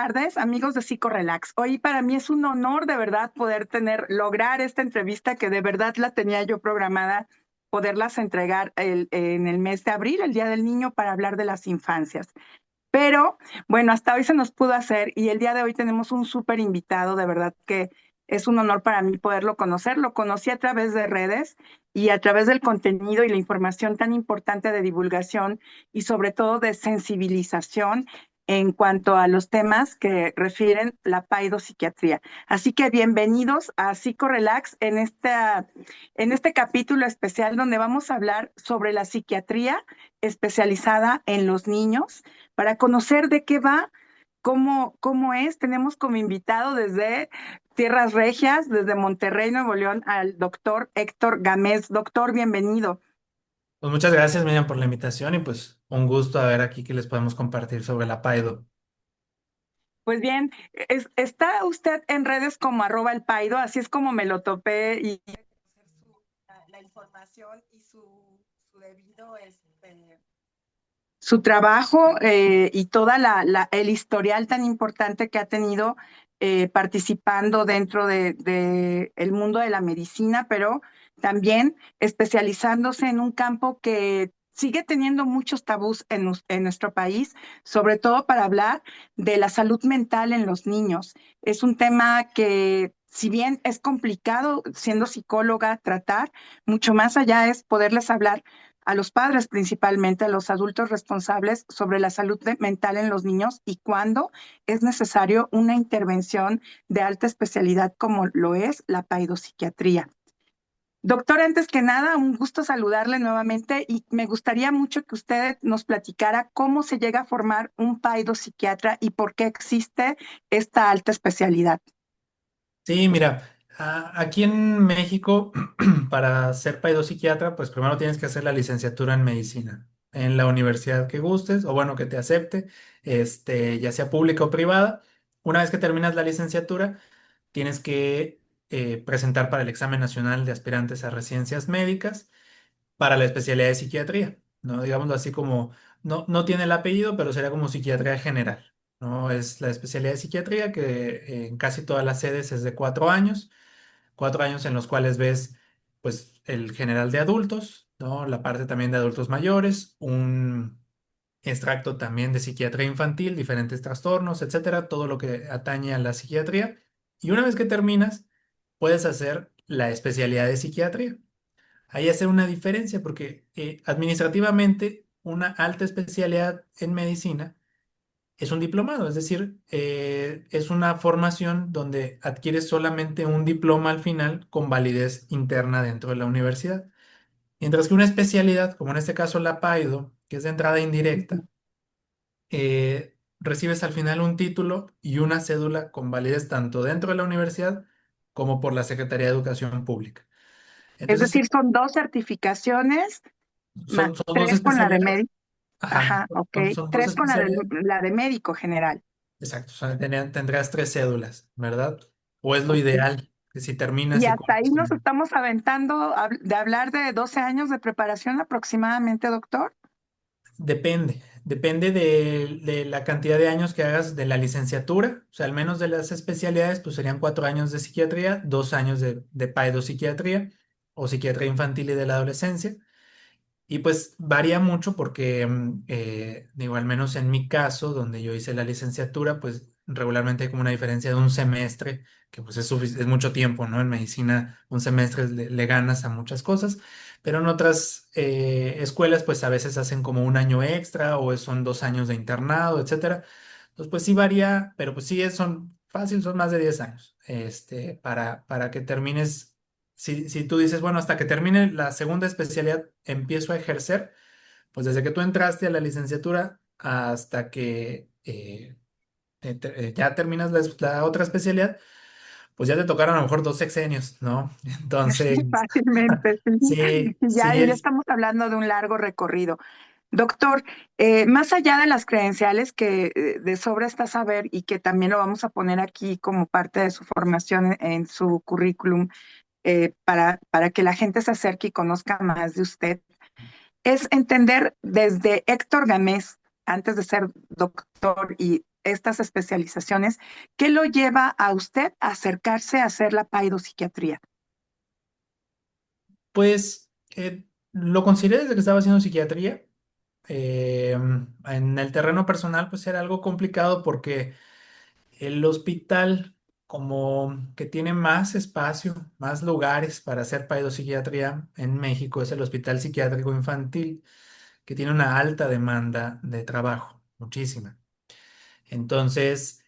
tardes, amigos de Psicorelax. Hoy para mí es un honor de verdad lograr esta entrevista que de verdad la tenía yo programada, poderlas entregar en el mes de abril, el Día del Niño, para hablar de las infancias. Pero bueno, hasta hoy se nos pudo hacer y el día de hoy tenemos un súper invitado, de verdad que es un honor para mí poderlo conocer. Lo conocí a través de redes y a través del contenido y la información tan importante de divulgación y sobre todo de sensibilización en cuanto a los temas que refieren la paidopsiquiatría. Así que bienvenidos a Psicorelax en este capítulo especial donde vamos a hablar sobre la psiquiatría especializada en los niños para conocer de qué va, cómo es. Tenemos como invitado desde Tierras Regias, desde Monterrey, Nuevo León, al doctor Héctor Gámez. Doctor, bienvenido. Pues muchas gracias, Miriam, por la invitación y pues un gusto a ver aquí que les podemos compartir sobre la PAIDO. Pues bien, está usted en redes como @elpaido, así es como me lo topé y la información y su debido su trabajo y toda el historial tan importante que ha tenido participando dentro de el mundo de la medicina, pero también especializándose en un campo que sigue teniendo muchos tabús en nuestro país, sobre todo para hablar de la salud mental en los niños. Es un tema que, si bien es complicado siendo psicóloga tratar, mucho más allá es poderles hablar a los padres, principalmente a los adultos responsables, sobre la salud mental en los niños y cuándo es necesario una intervención de alta especialidad como lo es la paidopsiquiatría. Doctor, antes que nada, un gusto saludarle nuevamente y me gustaría mucho que usted nos platicara cómo se llega a formar un paidopsiquiatra y por qué existe esta alta especialidad. Sí, mira, aquí en México, para ser psiquiatra, pues primero tienes que hacer la licenciatura en medicina en la universidad que gustes o bueno, que te acepte, ya sea pública o privada. Una vez que terminas la licenciatura, tienes que presentar para el examen nacional de aspirantes a residencias médicas para la especialidad de psiquiatría, ¿no? Digámoslo así como, no tiene el apellido, pero sería como psiquiatría general, ¿no? Es la especialidad de psiquiatría que en casi todas las sedes es de 4 años, 4 años en los cuales ves, pues, el general de adultos, ¿no? La parte también de adultos mayores, un extracto también de psiquiatría infantil, diferentes trastornos, etcétera, todo lo que atañe a la psiquiatría. Y una vez que terminas, puedes hacer la especialidad de psiquiatría. Ahí hace una diferencia porque administrativamente una alta especialidad en medicina es un diplomado, es decir, es una formación donde adquieres solamente un diploma al final con validez interna dentro de la universidad. Mientras que una especialidad, como en este caso la PAIDO, que es de entrada indirecta, recibes al final un título y una cédula con validez tanto dentro de la universidad como por la Secretaría de Educación Pública. Es Entonces, decir, son dos certificaciones, más son dos tres con la de especialidades. médico. Ajá, Ajá, ok. son dos Tres con especialidades. la de médico general. Exacto, o sea, tendrás 3 cédulas, ¿verdad? O es lo Ok. ideal, que si terminas Y y hasta ahí cumples nos con... estamos aventando de hablar de 12 años de preparación aproximadamente, doctor. Depende de la cantidad de años que hagas de la licenciatura, o sea, al menos de las especialidades, pues serían 4 años de psiquiatría, 2 años de psiquiatría o psiquiatría infantil y de la adolescencia. Y pues varía mucho porque, digo, al menos en mi caso, donde yo hice la licenciatura, pues regularmente hay como una diferencia de un semestre, que pues es mucho tiempo, ¿no? En medicina un semestre le ganas a muchas cosas, pero en otras escuelas pues a veces hacen como un año extra o son 2 años de internado, etcétera. Entonces pues sí varía, pero pues sí son fácil, son más de 10 años, para que termines. Si tú dices, bueno, hasta que termine la segunda especialidad empiezo a ejercer, pues desde que tú entraste a la licenciatura hasta que ya terminas la otra especialidad, pues ya te tocaron a lo mejor 2 sexenios, ¿no? Sí, Entonces, fácilmente, sí. sí, sí Ya es, estamos hablando de un largo recorrido. Doctor, más allá de las credenciales que de sobra está saber y que también lo vamos a poner aquí como parte de su formación en su currículum, para que la gente se acerque y conozca más de usted, es entender desde Héctor Gamés, antes de ser doctor y estas especializaciones, ¿qué lo lleva a usted a acercarse a hacer la paidopsiquiatría? Pues lo consideré desde que estaba haciendo psiquiatría. En el terreno personal, pues era algo complicado porque el hospital, como que tiene más espacio, más lugares para hacer psiquiatría en México, es el Hospital Psiquiátrico Infantil, que tiene una alta demanda de trabajo, muchísima. Entonces,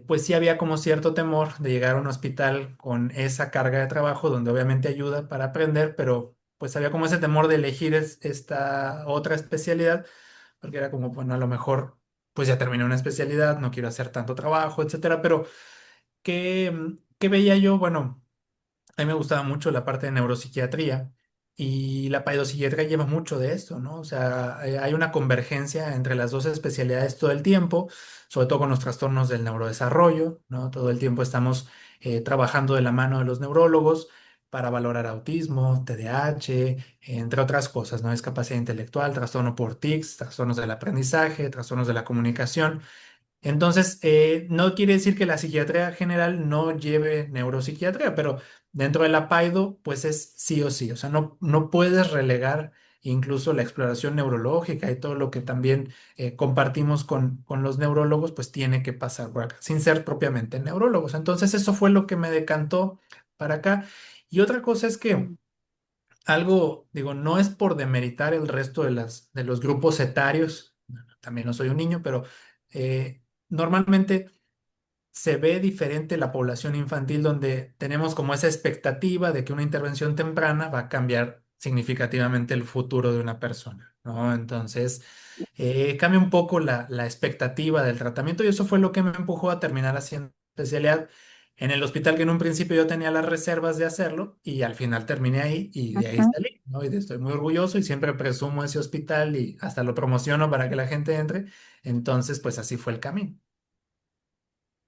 pues sí había como cierto temor de llegar a un hospital con esa carga de trabajo, donde obviamente ayuda para aprender, pero pues había como ese temor de elegir esta otra especialidad, porque era como, bueno, a lo mejor pues ya terminé una especialidad, no quiero hacer tanto trabajo, etcétera, pero ¿qué veía yo? Bueno, a mí me gustaba mucho la parte de neuropsiquiatría y la psiquiatría lleva mucho de esto, ¿no? O sea, hay una convergencia entre las dos especialidades todo el tiempo, sobre todo con los trastornos del neurodesarrollo, ¿no? Todo el tiempo estamos trabajando de la mano de los neurólogos para valorar autismo, TDAH, entre otras cosas, ¿no? Discapacidad intelectual, trastorno por tics, trastornos del aprendizaje, trastornos de la comunicación. Entonces, no quiere decir que la psiquiatría general no lleve neuropsiquiatría, pero dentro de la PAIDO, pues es sí o sí. O sea, no puedes relegar incluso la exploración neurológica y todo lo que también compartimos con los neurólogos, pues tiene que pasar por acá, sin ser propiamente neurólogos. Entonces, eso fue lo que me decantó para acá. Y otra cosa es que algo, digo, no es por demeritar el resto de los grupos etarios, también no soy un niño, pero normalmente se ve diferente la población infantil donde tenemos como esa expectativa de que una intervención temprana va a cambiar significativamente el futuro de una persona, ¿no? Entonces, cambia un poco la expectativa del tratamiento y eso fue lo que me empujó a terminar haciendo especialidad en el hospital que en un principio yo tenía las reservas de hacerlo y al final terminé ahí y de ahí Ujú. salí, ¿no? Estoy muy orgulloso y siempre presumo ese hospital y hasta lo promociono para que la gente entre. Entonces, pues así fue el camino.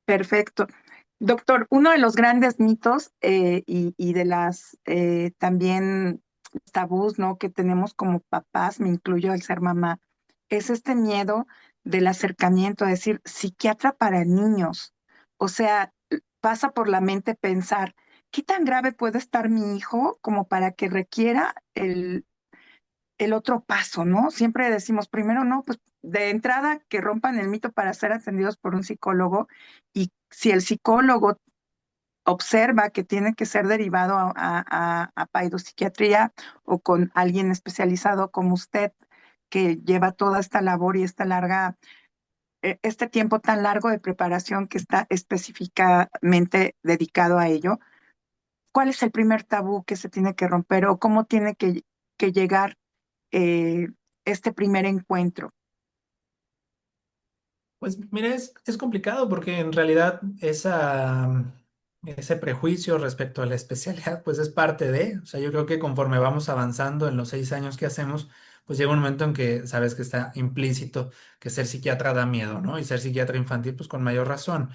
Perfecto. Doctor, uno de los grandes mitos y de las también tabús, ¿no? Que tenemos como papás, me incluyo al ser mamá, es este miedo del acercamiento, es decir, psiquiatra para niños. O sea, pasa por la mente pensar, ¿qué tan grave puede estar mi hijo como para que requiera el otro paso, ¿no? Siempre decimos, primero, no, pues de entrada que rompan el mito para ser atendidos por un psicólogo y si el psicólogo observa que tiene que ser derivado a paidopsiquiatría o con alguien especializado como usted, que lleva toda esta labor y esta larga, este tiempo tan largo de preparación que está específicamente dedicado a ello, ¿cuál es el primer tabú que se tiene que romper o cómo tiene que llegar eh, este primer encuentro? Pues mira, es complicado porque en realidad ese prejuicio respecto a la especialidad pues es parte de, o sea, yo creo que conforme vamos avanzando en los 6 años que hacemos, pues llega un momento en que sabes que está implícito que ser psiquiatra da miedo, ¿no? Y ser psiquiatra infantil pues con mayor razón.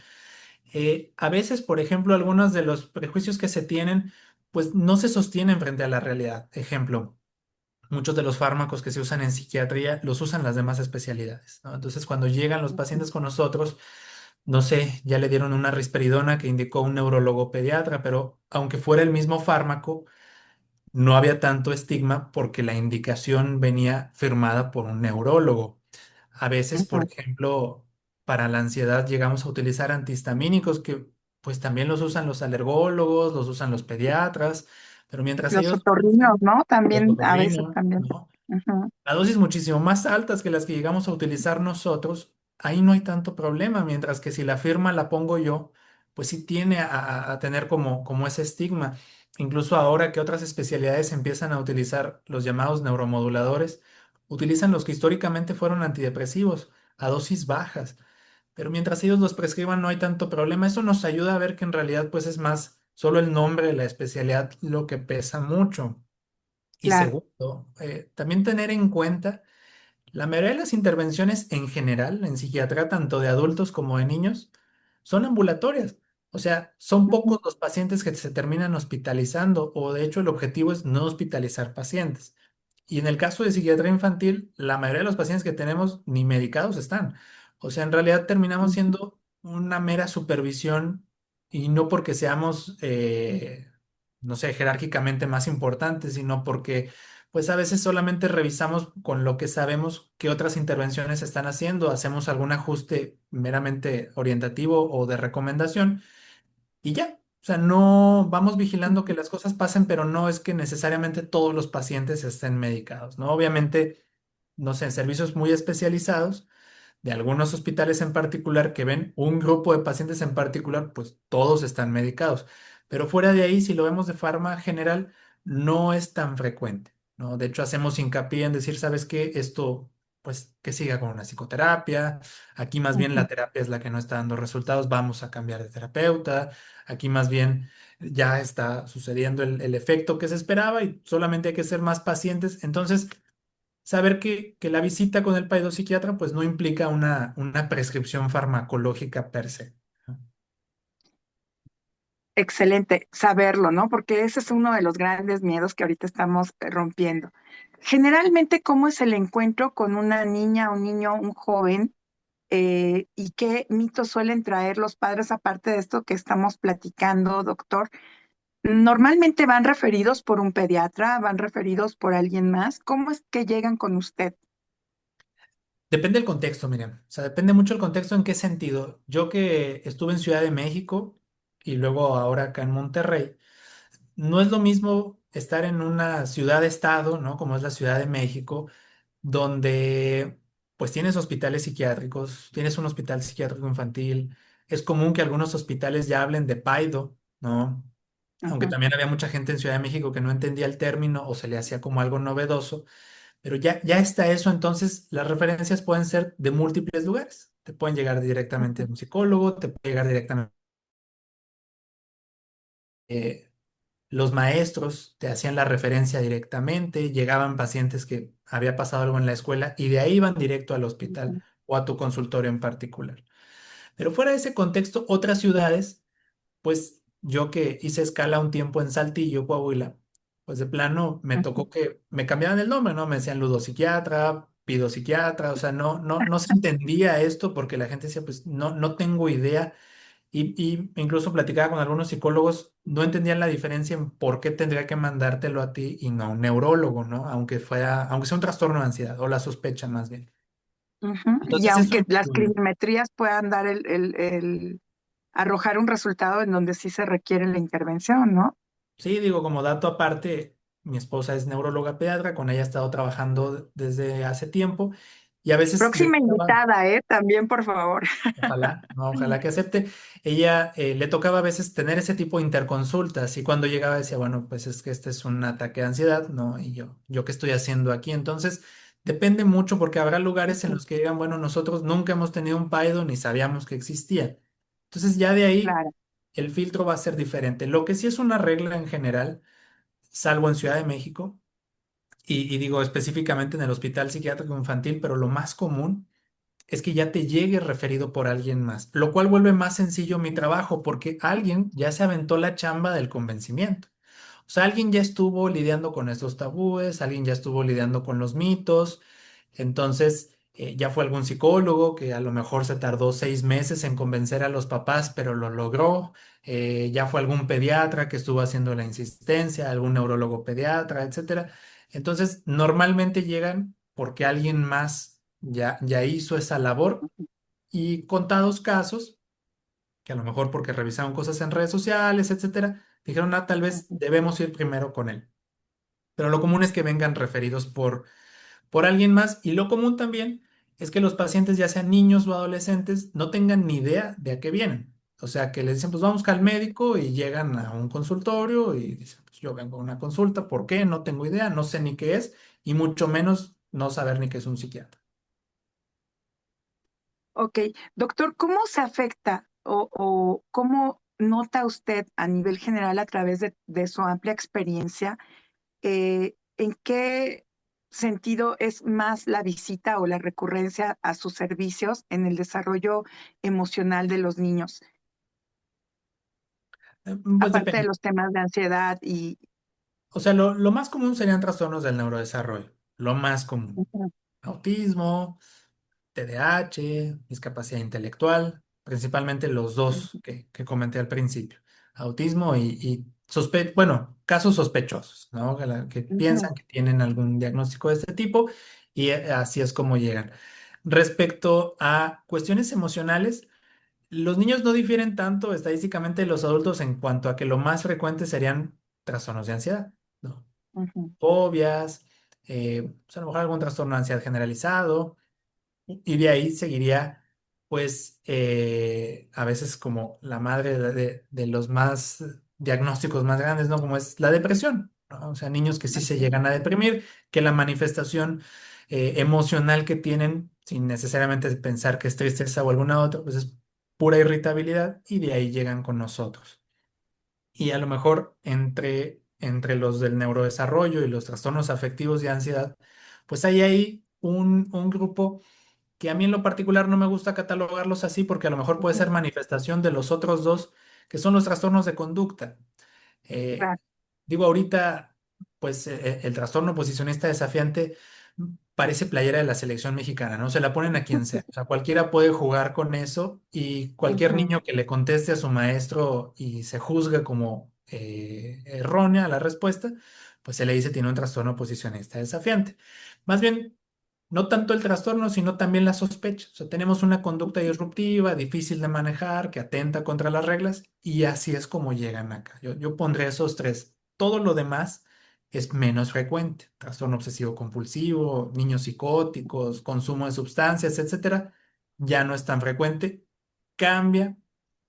A veces, por ejemplo, algunos de los prejuicios que se tienen pues no se sostienen frente a la realidad. Ejemplo. Muchos de los fármacos que se usan en psiquiatría los usan las demás especialidades, ¿no? Entonces, cuando llegan los pacientes con nosotros, no sé, ya le dieron una risperidona que indicó un neurólogo pediatra, pero aunque fuera el mismo fármaco, no había tanto estigma porque la indicación venía firmada por un neurólogo. A veces, por Ujú. ejemplo, para la ansiedad llegamos a utilizar antihistamínicos que pues también los usan los alergólogos, los usan los pediatras, pero mientras Los ellos otorrinos, ¿no? los También, a veces otorrino, también. ¿no? Ujú. A dosis muchísimo más altas que las que llegamos a utilizar nosotros, ahí no hay tanto problema, mientras que si la firma la pongo yo, pues sí tiene a tener como ese estigma. Incluso ahora que otras especialidades empiezan a utilizar los llamados neuromoduladores, utilizan los que históricamente fueron antidepresivos a dosis bajas, pero mientras ellos los prescriban no hay tanto problema. Eso nos ayuda a ver que en realidad pues es más solo el nombre de la especialidad lo que pesa mucho. Y Claro. segundo, también tener en cuenta la mayoría de las intervenciones en general en psiquiatría, tanto de adultos como de niños, son ambulatorias. O sea, son Ujú. pocos los pacientes que se terminan hospitalizando o de hecho el objetivo es no hospitalizar pacientes. Y en el caso de psiquiatría infantil, la mayoría de los pacientes que tenemos ni medicados están. O sea, en realidad terminamos Ujú, siendo una mera supervisión y no porque seamos, no sé, jerárquicamente más importantes, sino porque pues a veces solamente revisamos con lo que sabemos qué otras intervenciones están haciendo, hacemos algún ajuste meramente orientativo o de recomendación y ya. O sea, no vamos vigilando que ujú, las cosas pasen, pero no es que necesariamente todos los pacientes estén medicados, ¿no? Obviamente, no sé, en servicios muy especializados de algunos hospitales en particular que ven un grupo de pacientes en particular, pues todos están medicados. Pero fuera de ahí, si lo vemos de forma general, no es tan frecuente, ¿no? De hecho, hacemos hincapié en decir, ¿sabes qué? Esto, pues, que siga con una psicoterapia. Aquí más bien la ujú. terapia es la que no está dando resultados, vamos a cambiar de terapeuta. Aquí más bien ya está sucediendo el efecto que se esperaba y solamente hay que ser más pacientes. Entonces, saber que la visita con el psiquiatra pues no implica una prescripción farmacológica per se. ¿No? Excelente saberlo, ¿no? Porque ese es uno de los grandes miedos que ahorita estamos rompiendo. Generalmente, ¿cómo es el encuentro con una niña, un niño, un joven? ¿Y qué mitos suelen traer los padres aparte de esto que estamos platicando, doctor? Normalmente van referidos por un pediatra, van referidos por alguien más. ¿Cómo es que llegan con usted? Depende del contexto, Miriam. O sea, depende mucho el contexto en qué sentido. Yo que estuve en Ciudad de México y luego ahora acá en Monterrey, no es lo mismo estar en una ciudad-estado, ¿no? Como es la Ciudad de México, donde pues tienes hospitales psiquiátricos, tienes un hospital psiquiátrico infantil. Es común que algunos hospitales ya hablen de PAIDO, ¿no? Aunque Ujú, también había mucha gente en Ciudad de México que no entendía el término o se le hacía como algo novedoso, pero ya está eso, entonces las referencias pueden ser de múltiples lugares. Te pueden llegar directamente de ujú, un psicólogo, te puede llegar directamente los maestros, te hacían la referencia directamente, llegaban pacientes que había pasado algo en la escuela y de ahí iban directo al hospital ujú, o a tu consultorio en particular. Pero fuera de ese contexto, otras ciudades. Pues yo que hice escala un tiempo en Saltillo, Coahuila, pues de plano me ujú, tocó que me cambiaban el nombre, ¿no? Me decían ludopsiquiatra, psiquiatra, o sea, no se entendía esto porque la gente decía, pues no tengo idea. Y incluso platicaba con algunos psicólogos, no entendían la diferencia en por qué tendría que mandártelo a ti y no a un neurólogo, ¿no? Aunque sea un trastorno de ansiedad, o la sospecha más bien. ujú. Y Entonces eso aunque las influye. crimetrías puedan dar arrojar un resultado en donde sí se requiere la intervención, ¿no? Sí, digo, como dato aparte, mi esposa es neuróloga pediatra, con ella he estado trabajando desde hace tiempo y a veces Próxima detectaba, invitada, ¿eh? También, por favor. ojalá, no, ojalá que acepte, ella le tocaba a veces tener ese tipo de interconsultas y cuando llegaba decía, bueno, pues es que este es un ataque de ansiedad, ¿no? Y yo qué estoy haciendo aquí. Entonces, depende mucho porque habrá lugares en Ujú, los que digan, bueno, nosotros nunca hemos tenido un PAIDO ni sabíamos que existía. Entonces, ya de ahí claro. el filtro va a ser diferente. Lo que sí es una regla en general salvo en Ciudad de México, y digo específicamente en el Hospital Psiquiátrico Infantil, pero lo más común es que ya te llegue referido por alguien más, lo cual vuelve más sencillo mi trabajo porque alguien ya se aventó la chamba del convencimiento. O sea, alguien ya estuvo lidiando con estos tabúes, alguien ya estuvo lidiando con los mitos, entonces ya fue algún psicólogo que a lo mejor se tardó 6 meses en convencer a los papás, pero lo logró. Ya fue algún pediatra que estuvo haciendo la insistencia, algún neurólogo pediatra, etcétera. Entonces, normalmente llegan porque alguien más ya hizo esa labor y contados casos que a lo mejor porque revisaron cosas en redes sociales, etcétera, dijeron, ah, tal vez Ujú. debemos ir primero con él. Pero lo común es que vengan referidos por alguien más y lo común también es que los pacientes, ya sean niños o adolescentes, no tengan ni idea de a qué vienen. O sea, que les dicen, pues vamos al médico y llegan a un consultorio y dicen, pues yo vengo a una consulta, ¿por qué? No tengo idea, no sé ni qué es y mucho menos no saber ni qué es un psiquiatra. Ok, doctor, ¿cómo se afecta o cómo nota usted a nivel general a través de su amplia experiencia, en qué sentido es más la visita o la recurrencia a sus servicios en el desarrollo emocional de los niños, Pues aparte de depende. los temas de ansiedad y... O sea, lo más común serían trastornos del neurodesarrollo, lo más común. Ujú, Autismo, TDAH, discapacidad intelectual, principalmente los dos Ujú, que comenté al principio, autismo bueno, casos sospechosos, ¿no? Que ujú, piensan que tienen algún diagnóstico de este tipo y así es como llegan. Respecto a cuestiones emocionales, los niños no difieren tanto estadísticamente de los adultos en cuanto a que lo más frecuente serían trastornos de ansiedad, ¿no? ujú, Fobias, pues a lo mejor algún trastorno de ansiedad generalizado, y de ahí seguiría, pues, a veces como la madre de los más diagnósticos más grandes, ¿no? Como es la depresión, ¿no? O sea, niños que sí se así es. llegan a deprimir, que la manifestación emocional que tienen, sin necesariamente pensar que es tristeza o alguna otra, pues es pura irritabilidad y de ahí llegan con nosotros. Y a lo mejor entre los del neurodesarrollo y los trastornos afectivos de ansiedad, pues hay ahí un grupo que a mí en lo particular no me gusta catalogarlos así porque a lo mejor puede ser Ujú, manifestación de los otros dos, que son los trastornos de conducta. Eh, claro, Digo, ahorita, pues el trastorno oposicionista desafiante parece playera de la selección mexicana, ¿no? Se la ponen a quien sea. O sea, cualquiera puede jugar con eso y cualquier ujú. niño que le conteste a su maestro y se juzgue como errónea la respuesta, pues se le dice tiene un trastorno oposicionista desafiante. Más bien, no tanto el trastorno, sino también la sospecha. O sea, tenemos una conducta disruptiva, difícil de manejar, que atenta contra las reglas, y así es como llegan acá. Yo pondré esos tres. Todo lo demás es menos frecuente. Trastorno obsesivo compulsivo, niños psicóticos, consumo de sustancias, etcétera, ya no es tan frecuente. Cambia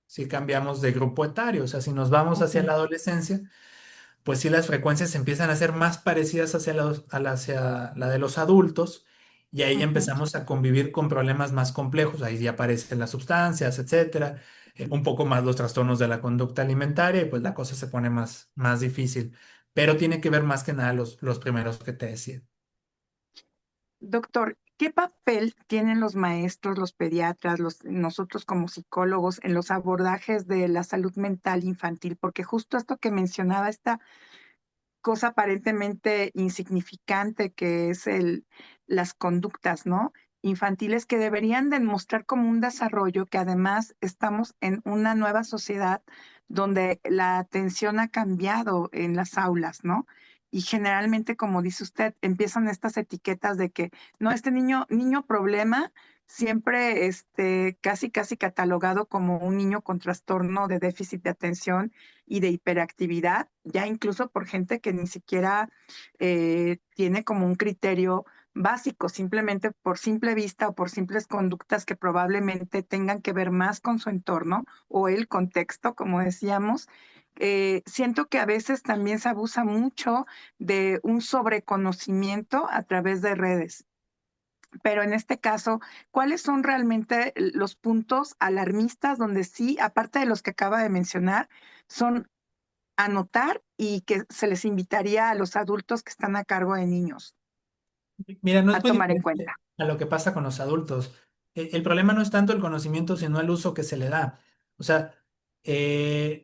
si cambiamos de grupo etario. O sea, si nos vamos hacia Ujú, la adolescencia, pues sí las frecuencias empiezan a ser más parecidas hacia la de los adultos y ahí ya ujú. empezamos a convivir con problemas más complejos, ahí ya aparecen las sustancias, etcétera, un poco más los trastornos de la conducta alimentaria y pues la cosa se pone más difícil, pero tiene que ver más que nada los primeros que te decía. Doctor, ¿qué papel tienen los maestros, los pediatras, nosotros como psicólogos en los abordajes de la salud mental infantil? Porque justo esto que mencionaba, esta cosa aparentemente insignificante que es las conductas, ¿no? Infantiles que deberían demostrar como un desarrollo, que además estamos en una nueva sociedad donde la atención ha cambiado en las aulas, ¿no? Y generalmente, como dice usted, empiezan estas etiquetas de que, no, este niño problema, siempre casi, casi catalogado como un niño con trastorno de déficit de atención y de hiperactividad, ya incluso por gente que ni siquiera tiene como un criterio básico, simplemente por simple vista o por simples conductas que probablemente tengan que ver más con su entorno o el contexto, como decíamos. Siento que a veces también se abusa mucho de un sobreconocimiento a través de redes. Pero en este caso, ¿cuáles son realmente los puntos alarmistas donde sí, aparte de los que acaba de mencionar, son anotar y que se les invitaría a los adultos que están a cargo de niños Mira, no a es muy tomar en diferente cuenta? a lo que pasa con los adultos. El problema no es tanto el conocimiento, sino el uso que se le da. O sea,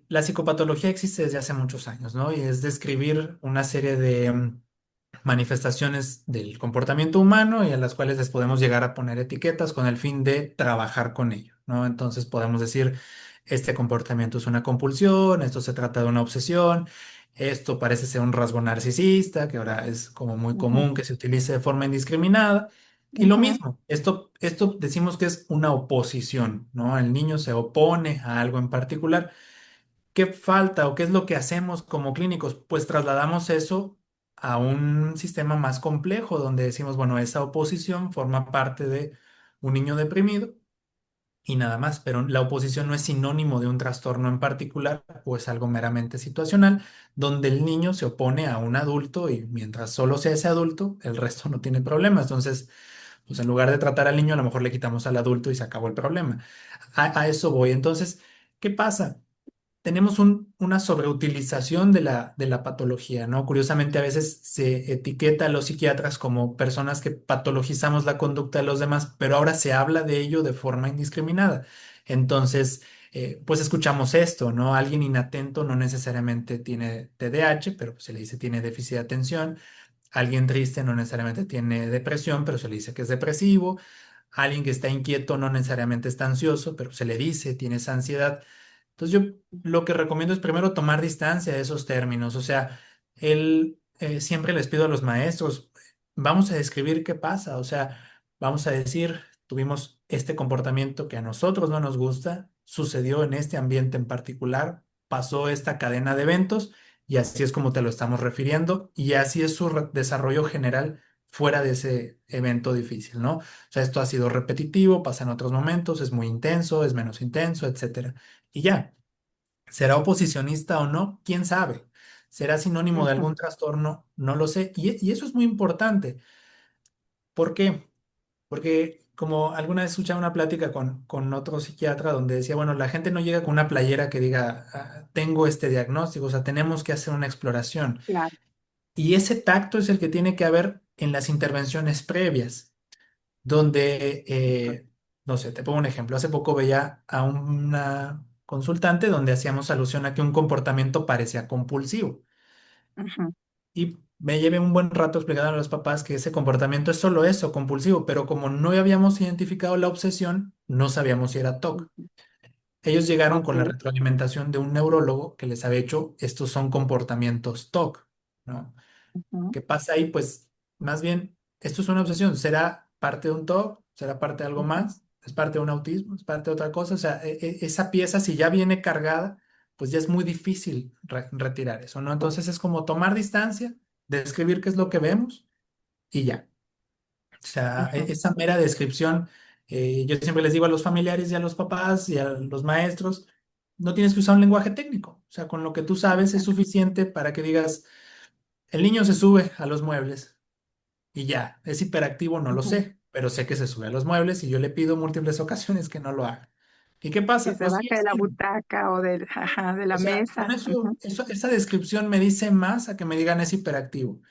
la psicopatología existe desde hace muchos años, ¿no? Y es describir una serie de manifestaciones del comportamiento humano y a las cuales les podemos llegar a poner etiquetas con el fin de trabajar con ello, ¿no? Entonces podemos decir, este comportamiento es una compulsión, esto se trata de una obsesión, esto parece ser un rasgo narcisista, que ahora es como muy Ujú, común que se utilice de forma indiscriminada. Y lo ujú, mismo, esto decimos que es una oposición, ¿no? El niño se opone a algo en particular. ¿Qué falta o qué es lo que hacemos como clínicos? Pues trasladamos eso a un sistema más complejo donde decimos, bueno, esa oposición forma parte de un niño deprimido y nada más, pero la oposición no es sinónimo de un trastorno en particular o es algo meramente situacional, donde el niño se opone a un adulto y mientras solo sea ese adulto, el resto no tiene problemas. Entonces, pues en lugar de tratar al niño, a lo mejor le quitamos al adulto y se acabó el problema. A eso voy. Entonces, ¿qué pasa? Tenemos una sobreutilización de la patología, ¿no? Curiosamente, a veces se etiqueta a los psiquiatras como personas que patologizamos la conducta de los demás, pero ahora se habla de ello de forma indiscriminada. Entonces, pues escuchamos esto, ¿no? Alguien inatento no necesariamente tiene TDAH, pero se le dice tiene déficit de atención. Alguien triste no necesariamente tiene depresión, pero se le dice que es depresivo. Alguien que está inquieto no necesariamente está ansioso, pero se le dice, tienes ansiedad. Entonces yo lo que recomiendo es primero tomar distancia de esos términos. O sea, siempre les pido a los maestros, vamos a describir qué pasa. O sea, vamos a decir, tuvimos este comportamiento que a nosotros no nos gusta, sucedió en este ambiente en particular, pasó esta cadena de eventos y así es como te lo estamos refiriendo y así es su desarrollo general fuera de ese evento difícil, ¿no? O sea, esto ha sido repetitivo, pasa en otros momentos, es muy intenso, es menos intenso, etcétera. Y ya, ¿será oposicionista o no? ¿Quién sabe? ¿Será sinónimo de Ujú. algún trastorno? No lo sé. Y eso es muy importante. ¿Por qué? Porque como alguna vez escuché una plática con otro psiquiatra donde decía, bueno, la gente no llega con una playera que diga, "Ah, tengo este diagnóstico, o sea, tenemos que hacer una exploración. Claro. Y ese tacto es el que tiene que haber en las intervenciones previas donde, no sé, te pongo un ejemplo. Hace poco veía a una consultante donde hacíamos alusión a que un comportamiento parecía compulsivo. Ujú, Y me llevé un buen rato explicando a los papás que ese comportamiento es solo eso, compulsivo, pero como no habíamos identificado la obsesión, no sabíamos si era TOC. ujú. Ellos llegaron con la Ok. retroalimentación de un neurólogo que les había hecho, estos son comportamientos TOC, ¿no? Ujú, ¿Qué pasa ahí? Pues más bien, esto es una obsesión. ¿Será parte de un TOC? ¿Será parte de algo ujú. más? ¿Es parte de un autismo? ¿Es parte de otra cosa? O sea, esa pieza, si ya viene cargada, pues ya es muy difícil retirar eso, ¿no? Entonces es como tomar distancia, describir qué es lo que vemos y ya. O sea, Ujú. esa mera descripción, yo siempre les digo a los familiares y a los papás y a los maestros, no tienes que usar un lenguaje técnico. O sea, con lo que tú sabes es Exacto. suficiente para que digas, el niño se sube a los muebles. Y ya, es hiperactivo, no lo Ujú. sé, pero sé que se sube a los muebles y yo le pido múltiples ocasiones que no lo haga. ¿Y qué Que pasa? se Pues sí, baje de la así. butaca o de, ajá, de O la sea, con mesa. eso, Ujú, esa descripción me dice más a que me digan es hiperactivo,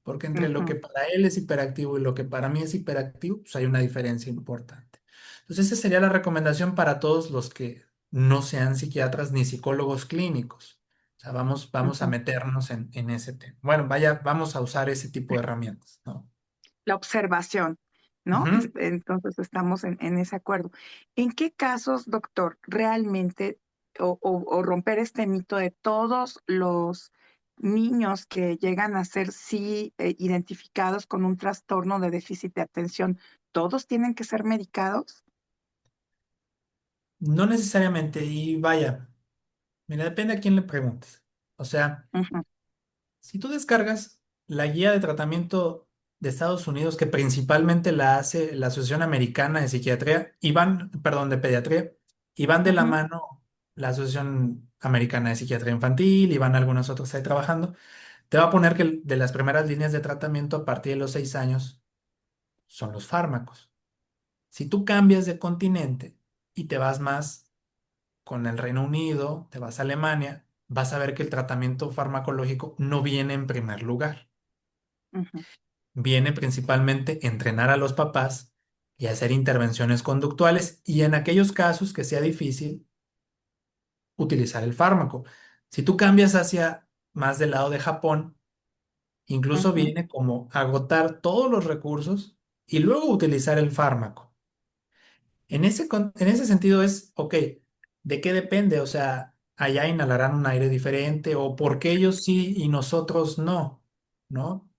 porque entre lo que ujú, para él es hiperactivo y lo que para mí es hiperactivo, pues hay una diferencia importante. Entonces, esa sería la recomendación para todos los que no sean psiquiatras ni psicólogos clínicos. O sea, vamos a ujú. meternos en ese tema. Bueno, vaya, vamos a usar ese tipo de herramientas, ¿no? La observación, ¿no? Ujú. Entonces estamos en ese acuerdo. ¿En qué casos, doctor, realmente o romper este mito de todos los niños que llegan a ser sí identificados con un trastorno de déficit de atención, todos tienen que ser medicados? No necesariamente, y vaya, mira, depende a quién le preguntes. O sea, Ujú, si tú descargas la guía de tratamiento de Estados Unidos, que principalmente la hace la Asociación Americana de Psiquiatría, y van, perdón, de Pediatría, y van de la ujú, mano la Asociación Americana de Psiquiatría Infantil, y van algunos otros ahí trabajando, te va a poner que de las primeras líneas de tratamiento a partir de los 6 años son los fármacos. Si tú cambias de continente y te vas más con el Reino Unido, te vas a Alemania, vas a ver que el tratamiento farmacológico no viene en primer lugar. ujú, Viene principalmente entrenar a los papás y hacer intervenciones conductuales y en aquellos casos que sea difícil utilizar el fármaco. Si tú cambias hacia más del lado de Japón, incluso ujú, viene como agotar todos los recursos y luego utilizar el fármaco. En ese sentido es, ok, ¿de qué depende? O sea, allá inhalarán un aire diferente o porque ellos sí y nosotros no, ¿no?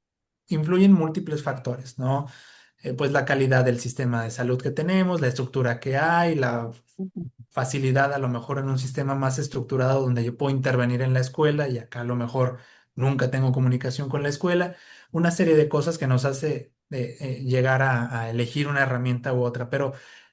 Influyen múltiples factores, ¿no? Pues la calidad del sistema de salud que tenemos, la estructura que hay, la ujú, facilidad a lo mejor en un sistema más estructurado donde yo puedo intervenir en la escuela y acá a lo mejor nunca tengo comunicación con la escuela, una serie de cosas que nos hace llegar a elegir una herramienta u otra, pero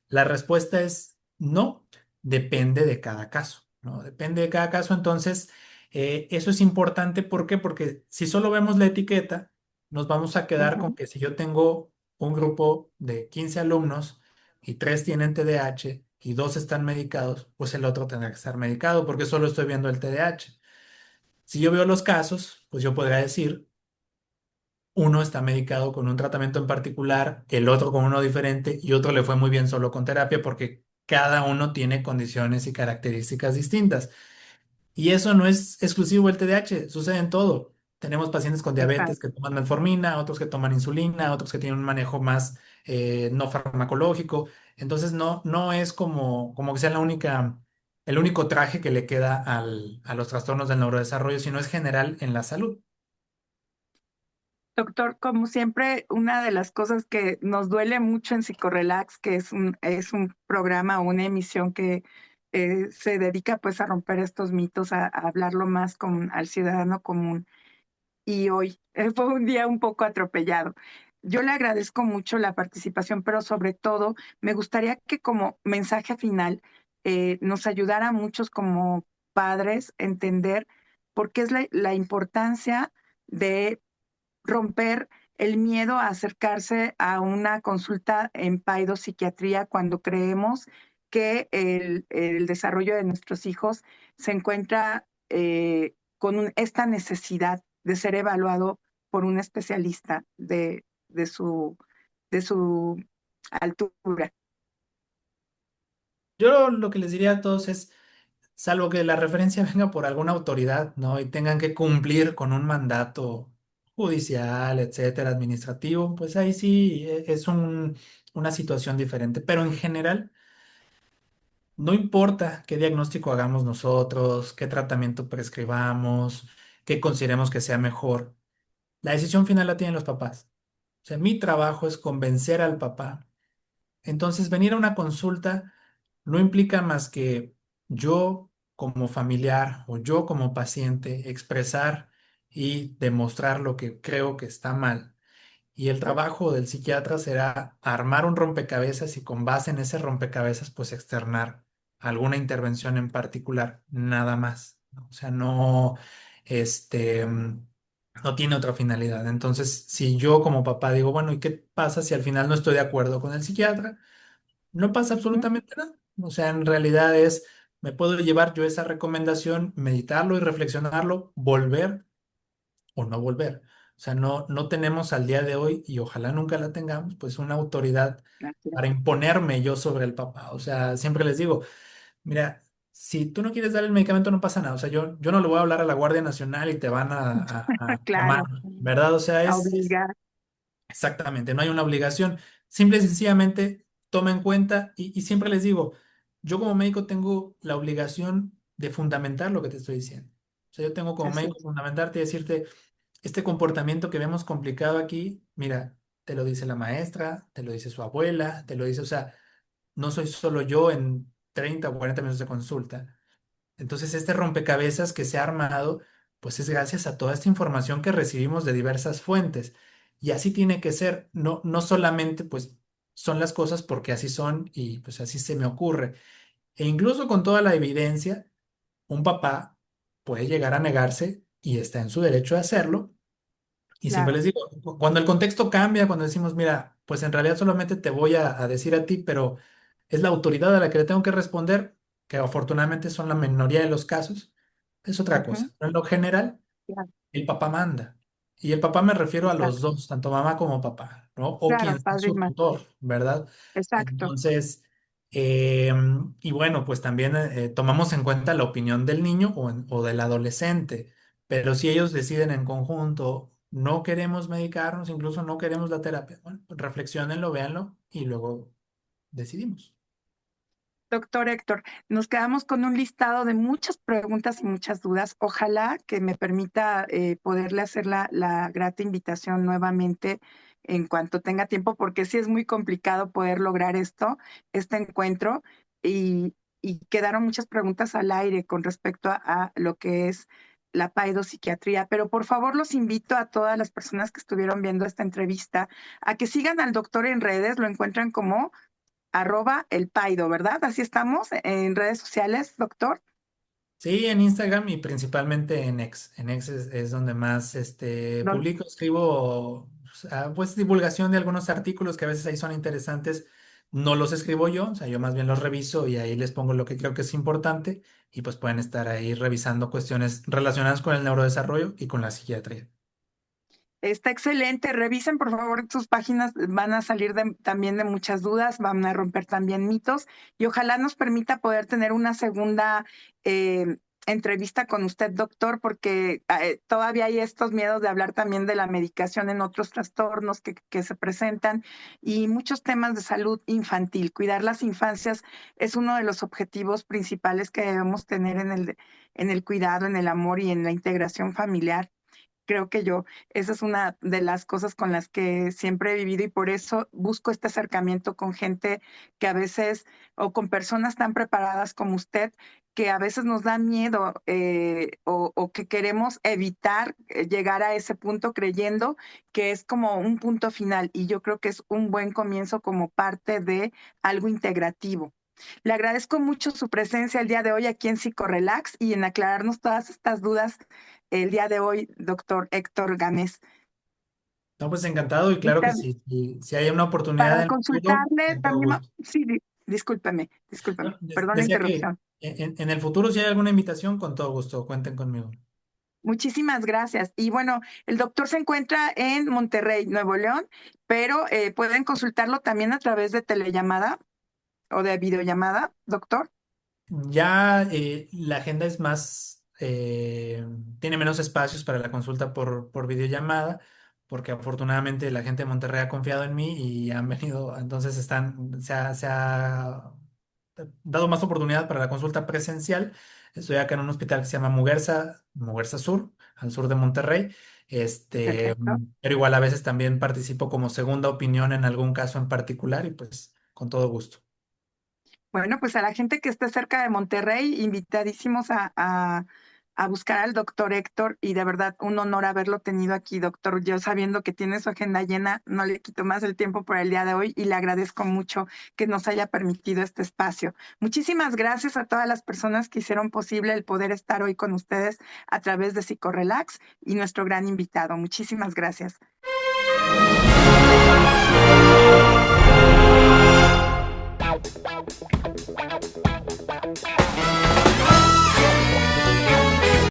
la respuesta es no, depende de cada caso, ¿no? Depende de cada caso, entonces eso es importante, ¿por qué? Porque si solo vemos la etiqueta, nos vamos a quedar con ujú, que si yo tengo un grupo de 15 alumnos, y tres tienen TDAH y dos están medicados, pues el otro tendrá que estar medicado porque solo estoy viendo el TDAH. Si yo veo los casos, pues yo podría decir, uno está medicado con un tratamiento en particular, el otro con uno diferente y otro le fue muy bien solo con terapia porque cada uno tiene condiciones y características distintas. Y eso no es exclusivo del TDAH, sucede en todo. Tenemos pacientes con diabetes Exacto. que toman metformina, otros que toman insulina, otros que tienen un manejo más no farmacológico. Entonces no es como que sea el único traje que le queda a los trastornos del neurodesarrollo, sino es general en la salud. Doctor, como siempre, una de las cosas que nos duele mucho en Psicorelax, que es un programa o una emisión que se dedica pues a romper estos mitos, a hablarlo más con, al ciudadano común. Y hoy fue un día un poco atropellado. Yo le agradezco mucho la participación, pero sobre todo me gustaría que como mensaje final nos ayudara a muchos como padres a entender por qué es la importancia de romper el miedo a acercarse a una consulta en psiquiatría cuando creemos que el desarrollo de nuestros hijos se encuentra con esta necesidad de ser evaluado por un especialista de de su altura. Yo lo que les diría a todos es, salvo que la referencia venga por alguna autoridad, ¿no? Y tengan que cumplir con un mandato judicial, etcétera, administrativo, pues ahí sí es una situación diferente. Pero en general, no importa qué diagnóstico hagamos nosotros, qué tratamiento prescribamos, qué consideremos que sea mejor, la decisión final la tienen los papás. O sea, mi trabajo es convencer al papá. Entonces, venir a una consulta no implica más que yo como familiar o yo como paciente expresar y demostrar lo que creo que está mal. Y el trabajo del psiquiatra será armar un rompecabezas y con base en ese rompecabezas, pues externar alguna intervención en particular, nada más, ¿no? O sea, no tiene otra finalidad. Entonces, si yo como papá digo, bueno, ¿y qué pasa si al final no estoy de acuerdo con el psiquiatra? No pasa ¿Mm? absolutamente nada. O sea, en realidad me puedo llevar yo esa recomendación, meditarlo y reflexionarlo, volver o no volver. O sea, no tenemos al día de hoy, y ojalá nunca la tengamos, pues una autoridad Gracias. para imponerme yo sobre el papá. O sea, siempre les digo, mira, si tú no quieres dar el medicamento no pasa nada. O sea, yo no le voy a hablar a la Guardia Nacional y te van a tomar, Claro, ¿verdad? O sea, a es obligar. exactamente, no hay una obligación. Simple y sencillamente toma en cuenta y siempre les digo, yo como médico tengo la obligación de fundamentar lo que te estoy diciendo. O sea, yo tengo como Así médico es. fundamentarte y decirte, este comportamiento que vemos complicado aquí, mira, te lo dice la maestra, te lo dice su abuela, te lo dice, o sea, no soy solo yo en 30 o 40 minutos de consulta. Entonces, este rompecabezas que se ha armado, pues es gracias a toda esta información que recibimos de diversas fuentes. Y así tiene que ser, no solamente pues son las cosas porque así son y pues así se me ocurre. E incluso con toda la evidencia, un papá puede llegar a negarse y está en su derecho de hacerlo y siempre Claro. les digo, cuando el contexto cambia, cuando decimos, mira, pues en realidad solamente te voy a decir a ti, pero es la autoridad a la que le tengo que responder, que afortunadamente son la minoría de los casos, es otra Ujú. cosa. Pero en lo general, Claro, el papá manda. Y el papá me refiero a los exacto. dos, tanto mamá como papá, ¿no? O Claro, quien sea padre y su madre. tutor, ¿verdad? Exacto. Entonces, eh, y bueno, pues también tomamos en cuenta la opinión del niño o del adolescente, pero si ellos deciden en conjunto, no queremos medicarnos, incluso no queremos la terapia, bueno, pues reflexionenlo, véanlo y luego decidimos. Doctor Héctor, nos quedamos con un listado de muchas preguntas y muchas dudas. Ojalá que me permita poderle hacer la grata invitación nuevamente en cuanto tenga tiempo, porque sí es muy complicado poder lograr este encuentro, y quedaron muchas preguntas al aire con respecto a lo que es la paidopsiquiatría. Pero por favor los invito a todas las personas que estuvieron viendo esta entrevista a que sigan al doctor en redes, lo encuentran como @el Paido, ¿verdad? Así estamos en redes sociales, doctor. Sí, en Instagram y principalmente en X. En X es donde más Don- publico, escribo pues divulgación de algunos artículos que a veces ahí son interesantes. No los escribo yo, o sea, yo más bien los reviso y ahí les pongo lo que creo que es importante y pues pueden estar ahí revisando cuestiones relacionadas con el neurodesarrollo y con la psiquiatría. Está excelente. Revisen, por favor, sus páginas. Van a salir también de muchas dudas, van a romper también mitos y ojalá nos permita poder tener una segunda entrevista con usted, doctor, porque todavía hay estos miedos de hablar también de la medicación en otros trastornos que se presentan y muchos temas de salud infantil. Cuidar las infancias es uno de los objetivos principales que debemos tener en el cuidado, en el amor y en la integración familiar. Creo que yo, esa es una de las cosas con las que siempre he vivido y por eso busco este acercamiento con gente que a veces, o con personas tan preparadas como usted, que a veces nos da miedo o que queremos evitar llegar a ese punto creyendo que es como un punto final y yo creo que es un buen comienzo como parte de algo integrativo. Le agradezco mucho su presencia el día de hoy aquí en Psicorelax y en aclararnos todas estas dudas el día de hoy, doctor Héctor Gámez. No, pues encantado y Y claro que sí, si hay una oportunidad para en el futuro, consultarle con todo también, gusto. sí, discúlpeme, No, perdón la decía que interrupción. en el futuro si hay alguna invitación, con todo gusto, cuenten conmigo. Muchísimas gracias. Y bueno, el doctor se encuentra en Monterrey, Nuevo León, pero pueden consultarlo también a través de telellamada o de videollamada, doctor. Ya la agenda es más, tiene menos espacios para la consulta por videollamada, porque afortunadamente la gente de Monterrey ha confiado en mí y han venido, entonces se ha dado más oportunidad para la consulta presencial. Estoy acá en un hospital que se llama Muguerza Sur, al sur de Monterrey. Perfecto. Pero igual a veces también participo como segunda opinión en algún caso en particular y pues con todo gusto. Bueno, pues a la gente que esté cerca de Monterrey, invitadísimos a buscar al doctor Héctor y de verdad un honor haberlo tenido aquí, doctor. Yo sabiendo que tiene su agenda llena, no le quito más el tiempo por el día de hoy y le agradezco mucho que nos haya permitido este espacio. Muchísimas gracias a todas las personas que hicieron posible el poder estar hoy con ustedes a través de Psicorelax y nuestro gran invitado. Muchísimas gracias.